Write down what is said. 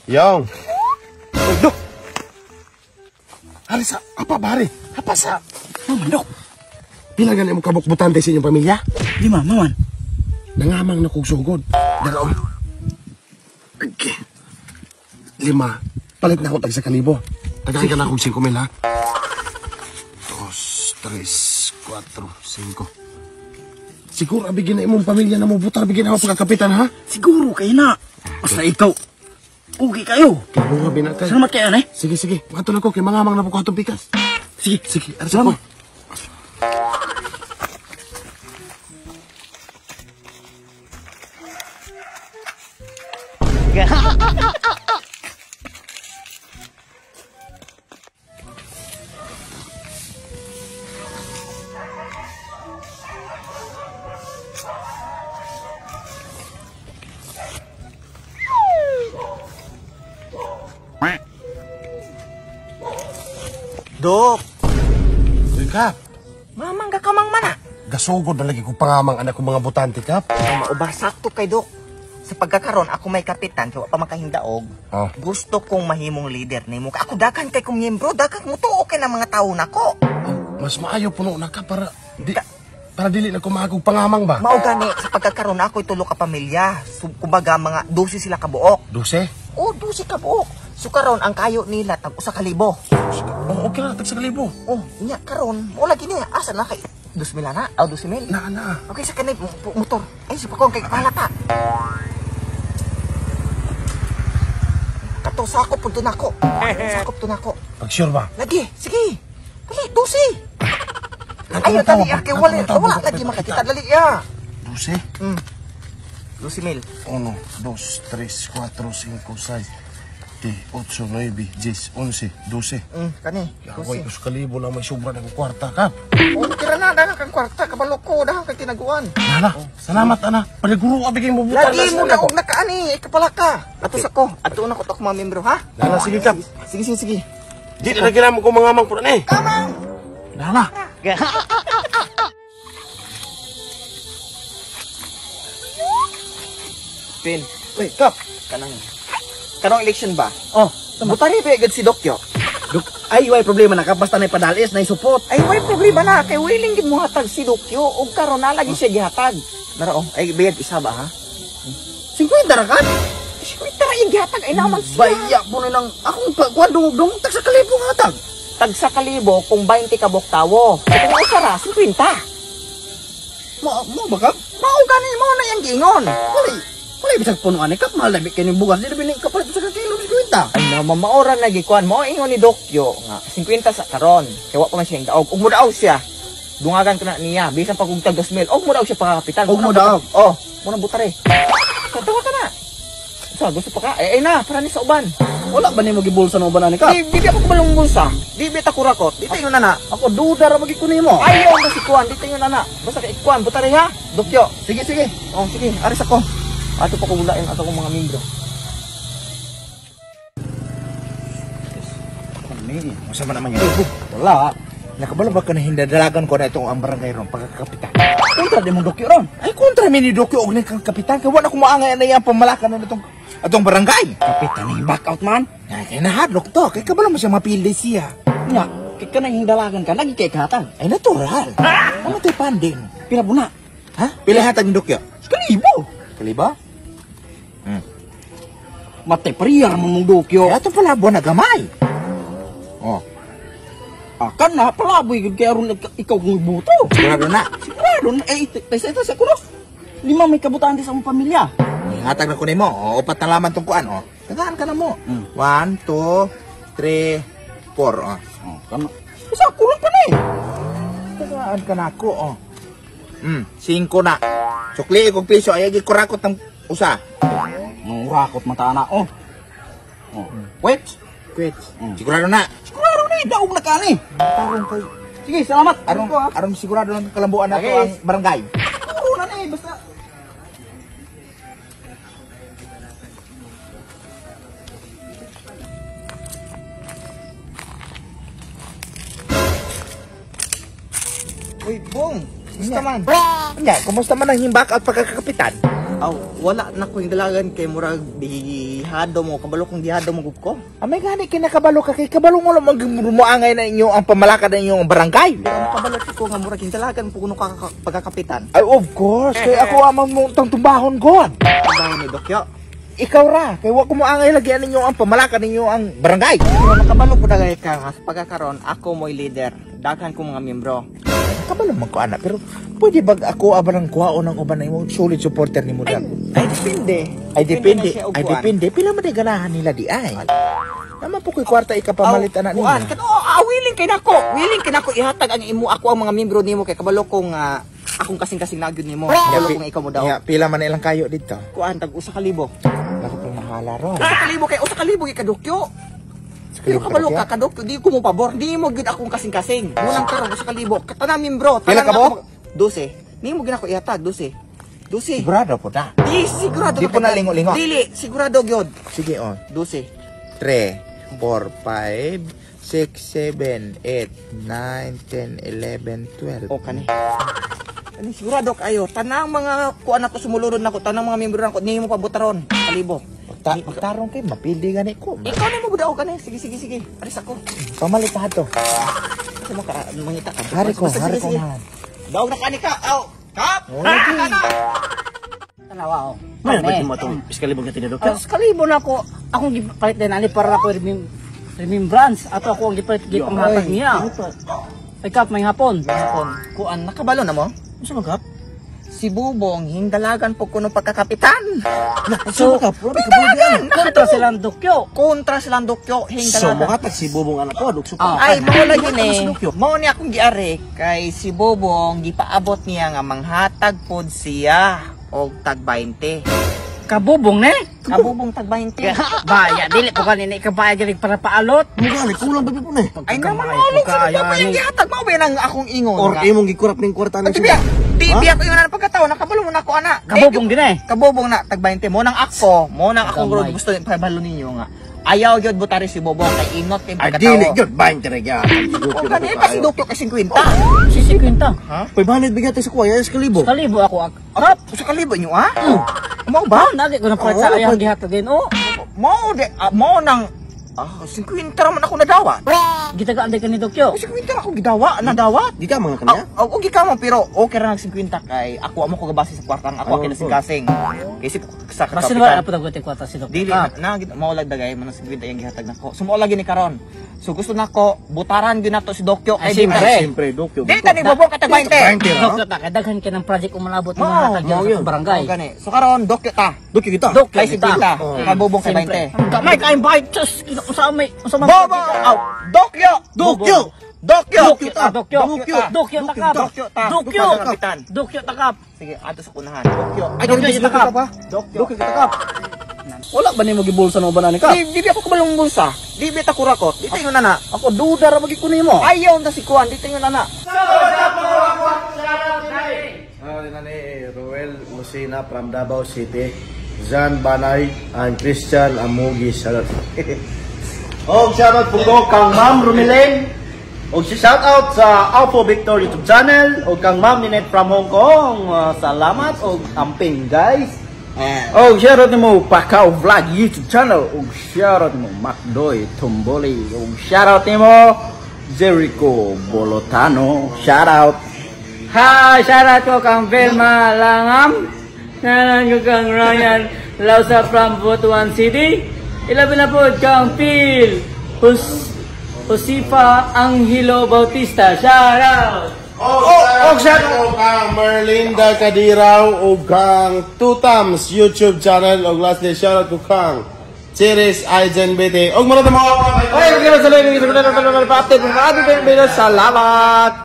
Yang. Uy, Dok. Hari sa, apa ba, hari? Apa sa? Maman, Dok. Pila ganyan mo kabuk-butante sa inyong pamilya? 5, Maman. Nangamang na kong sugod. Dalaw. Okay. 5. Palit na ako tag sa kalibo. Tagay ka na akong 5,000, ha? 2, 3, 4, 5. Siguro abigin na imong pamilya na mo butar, abigin ako pagkakapitan, ha? Siguro kayo na. Basta ikaw. Okay kayo. Kaya mo nga binatay. Salamat kayo, eh. Sige, sige. Mato na ko, kay mangamang na po ko itong pikas. Sige. Sige, arsa ko. Dok. Uy, Kap. Mamang gakamang mana. Gasugod na lagi ko pangamang anak ko mga butante, Kap. Maubar sakto kay Dok. Sa pagkakaroon, ako may kapitan, kaya pa makahindaog. Oh. Gusto kong mahimong leader ni mo. Ako dakan kay kong miyembro, dakan mo to okay na mga tao nako. Mas maayo puno na ka para dili na kumagog pangamang ba? Mao gani sa pagkakaroon ako itulo ka pamilya. So, kumbaga mga 12 sila ka buok. 12? Oh, 12 ka buok. So karon ang kayo nila tag usa ka libo. Oh, okay na, tag sa kalibo. Oh, nya karon wala gini asa na kay 2,000 na, 2,000. Na. Okay sa kanay motor. Ay sa pakong kay palata. Kato sakop pud nako. Sakop to nako. Pag sure ba? Lagi, sige. Dali, 12. Ayo tali kay wala lagi makakita dali ya. 12? 12,000. 1, 2, 3, 4, 5, 6, 8, 9, 10, 11, 12. Kani. Kaway ko sa kalibo na may sobra na kwarta, Kap. Oh, tira na dahan kang kwarta kabalo ko dahan kay tinaguan. Nana, salamat, ana. Paliguro ka bigay mo buta. Lagi mo na og nakaani, ikapala ka. Ato sa ko, ato na ko to mga membro ha. Nana, sige, Kap. Sige. Di na kailangan mo ko mangamang po na eh. Kamang. Nana. Pin, Uy, Kap. kanang election ba? Oh, Butari pa agad si Dokyo. Dok, ay, way problema na ka. Basta na padalis, na support. Ay, may problema na. Kay willing gid mo hatag si Dokyo. O karon na lagi siya gihatag. Nara, ay, bayad isa ba ha? 50 ra ka? Tara yung gihatag. Ay, naman siya. Baya po na ng akong pagkuhan, dungog tag sa kalibong hatag. Tag sa kalibo, kung 20 ka buktawo. Kung may usara, 50. Mo ba ka? Mao gani mo na yung gingon. Wala bisag punuan ni Kap. Mahal na kayo ng bugas. Di na binig kapalit sa kakilo ni Kwenta. Ay, na, mamaoran na gikuan mo. Ingon ni Dokyo nga, 50 sa karon. Kaya wa pa man siya yung daog. Ug mo daog siya. Dungagan ko na niya. Bisan pag kung tag 2,000. Og mo daog siya pagkakapitan. Og mo daog? Oh, muna butare. Tawa ka na. So, gusto pa ka? Ay na, para ni sa uban. Wala ba ni mo gibulsa ng uban ni Kap? Di ako kumalong bulsa. Di bita kurakot. Di tayo na na. Ako duda ra magikunin mo. Ayaw na si Kuan. Di tayo na na. Basta kay Kuan. Butare ha. Dokyo. Sige. Oh, sige. Aris ako. Ato pa ko bulain ato kong mga membro. Masama naman yan. Wala. Nakabalo ba ka na hindadalagan ko na itong ang barangay ron pagkakapitan? Kontra di mong Dokyo ron. Ay, kontra mi ni Dokyo og kang kapitan. Kaya wala ko maangay na yan pamalakan na itong barangay. Kapitan, back out man. Ay, nahadlok to. Kaya kabalo mo siya mapildi siya. Nga, kaya ka na hindalagan ka, lagi kay katang. Ay, natural. Ano tayo panding? Pila buna? Ha? Pila hatag ni Dokyo? Kalibo. Kalibo? Matay pariya mo mong Dokyo. Kaya ito pala buwan na gamay. Oh. Akan na, palaboy kaya ron ikaw kong buto. Sigurado na. Sigurado na. Eh, ito sa kulo. 5 may kabutaan din sa mong pamilya. Hatag na ko na mo. O, 4 na laman tong kuan. O. Tagaan ka na mo. 1, 2, 3, 4. O. Kano? Isa, kulang pa na eh. Tagaan ka na ako. O. 5 na. Sukli kong piso. Ay, kurakot ng usa. Rakot mata na. Oh. Wait. Sigurado na. Sigurado na. Daog na ka ni. Sige, salamat. Arong sigurado lang kalambuan na ito ang barangay. Siguro na eh. Basta. Uy, Bong. Kumusta man? Kumusta man ang himbak at pagkakapitan? Aw, wala na ko yung dalagan kay murag di gihado mo, kabalo kong gihado mo gud ko. Amay gani kinakabalo ka kay kabalo mo lang magmuangay na inyo ang pamalakad na inyong barangay. Ang kabalo ko nga murag hintalagan po kuno ka pagkakapitan. Ay, of course. Kay ako amang mo tang tumbahon god. Trabaho ni Dokyo. Ikaw ra, kay wa ko moangay lagi ninyo ang pamalakad ninyo ang barangay. Pero nakabalo ko dagay ka pagkakaron ako mo'y leader. Daghan ko mga miyembro. Kabalo man ko ana, pero pwede bag ako abarang kuhaon ng uban na mo solid supporter ni mo Ay, dyan. ay depende. Ay depende, na siya og ay kuan. depende. Pila man ganahan nila di ay. Naman po ko'y kwarta ikapalit na Kuan, nila. kato willing kay nako. Willing kay nako ihatag ang imo ako ang mga miyembro nimo kay kabalo kong akong kasing-kasing nagyud nimo. Kabalo kong ikaw mo daw. Ya, pila man ilang kayo dito. Kuan tag usa ka libo. Ako pa mahala ro. Usa ka libo kay usa ka libo kay kadukyo. Pero kabalo ka kadukyo di ko mo pabor. Di mo gid akong kasing-kasing. Munang karon usa ka libo. Tanan miyembro. Pila ka mo? 12. Ni mo gid ako ihatag 12. 12. Sigurado po ta. Di sigurado Di ka po na kay- lingo-lingo. Dili, sigurado gyud. Sige on. 12. 3, 4, 5, 6, 7, 8, 9, 10, 11, 12. O kani. Kani sigurado kayo tanang mga kuan nato sumulunod nako tanang mga miyembro nako ni mo pabutaron kalibo. Pagtarong kay mapildi gani ko. Ikaw na mo budaw kani. Sige sige sige. Aris ako. Pamalit pa to. Kasi mo ka mangita ka. Hari ko, Basta, hari sige, ko sige. man. Daw na kani ka. Aw. Kap. Oh, lagi. Tanawa ako. May ba mo itong iskalibong na tinadok ka? Kalibo na ako. Akong gipalit din ani para ako remembrance ato ako ang gipalit gipanghatag niya. Ay kap may hapon. Kuan nakabalo na mo? Masa magkap? Si Bubong hindalagan po kuno pagkakapitan. So, magkap? Grabe ka pala diyan. Kontra silang dukyo. Kontra silang Dokyo So, hindalagan. makatag si Bobong anak ko, dukso Ah. pa. Ay, mao lagi Ano ni. si Dokyo? Mao ni akong giari kay si Bobong gipaabot niya nga manghatag pod siya og tag 20. Kabubong ne. Kabubong tag 20. Baya dili ko kanina ikabaya gid para paalot. Mugani, kulang ba po na eh? Ay naman Kamay mao ko sa kaya mo yung ni. gihatag mao ba nang akong ingon. Or nga. imong gikurap ning kwarta ng Di biya, di biya ko ingon na pagkataon nakabalo mo na ako ana. Kabubong din eh. Kabubong na tag 20 mo nang ako, mo nang akong Kamay. gusto pabalo ninyo nga. Ayaw gyud butari si Bobong kay inot kay Ay, pagkataon. dili, yun, 20 rin yan. O kani pa si Dokyo kay 50. Si 50. Pay banid bigyan tayo sa kuya, iskalibo. Kalibo ako. Kap. Sa kalibo nyo ha? Mao ba? Nagi ko na palit sa Oo, ayang pwede. gihatag din. Oh. Mao de, mao nang 50 raman ako nadawat. Gitagaan din ka ni Dokyo. 50 ra ako gidawa, nadawat. Di ka mga kanya? Okay ka mo pero okay ra nag 50 kay ako amo ko gabase sa kwartang ako Oo, kinasigasing. Kasi sa Basta na kapitan. pa dagot kwata si Dokyo. Dili na mao lag dagay man 50 yung gihatag nako. Sumo lagi ni karon. So gusto nako butaran gyud nato si Dokyo Ay, kay siyempre. Siyempre, Dokyo. Di ta ni Bobong katag 20. 20 ra. Dokyo ta kadaghan ka ng project umalabot mo hatag mao sa yun. barangay. Gani. So karon Dokyo ta. Dokyo kita. Dokyo Kay 50. Kay Bobong kay Siyempre. 20. Gamay kay bayad just sa may Bobo! Dokyo! Dokyo! Dokyo! Dokyo ta, Dokyo. Dokyo. Dokyo takap. Dokyo ta. Dokyo. Kapitan. Dokyo takap. Sige, ato sa kunahan. Dokyo. Ay, Dokyo kita kap. Dokyo. Dokyo kita kap. Wala ba nimo gibulsa no banani ka? Di ako kabalong bulsa. Di bita kurakot. Di tayo nana. Ako duda ra magikuno nimo. Ayaw na si Kuan. Di tayo nana. Roel Musina from Davao City, Jan Banay, and Christian Amugi. Shoutout. Og shoutout po ko kang Ma'am Rumilen. Og shoutout sa Alpha Victor YouTube channel. Og kang Ma'am Ninette from Hong Kong. Salamat og amping guys. Og shoutout nimo Pakaw Vlog YouTube channel. Og shoutout nimo Macdoy Tumboli. Og shoutout nimo Jericho Bolotano. Shoutout. Hi, shoutout ko kang Velma Langam. Nanan ko kang Ryan Lausa from Butuan City. Ilabi na po kang Phil Josifa Angelo Bautista. Shoutout! Og shoutout kang Merlinda Kadiraw og kang Tutams YouTube channel og last day shoutout ko kang Cheris Aizen BT og mga tamo. Oy, salamat.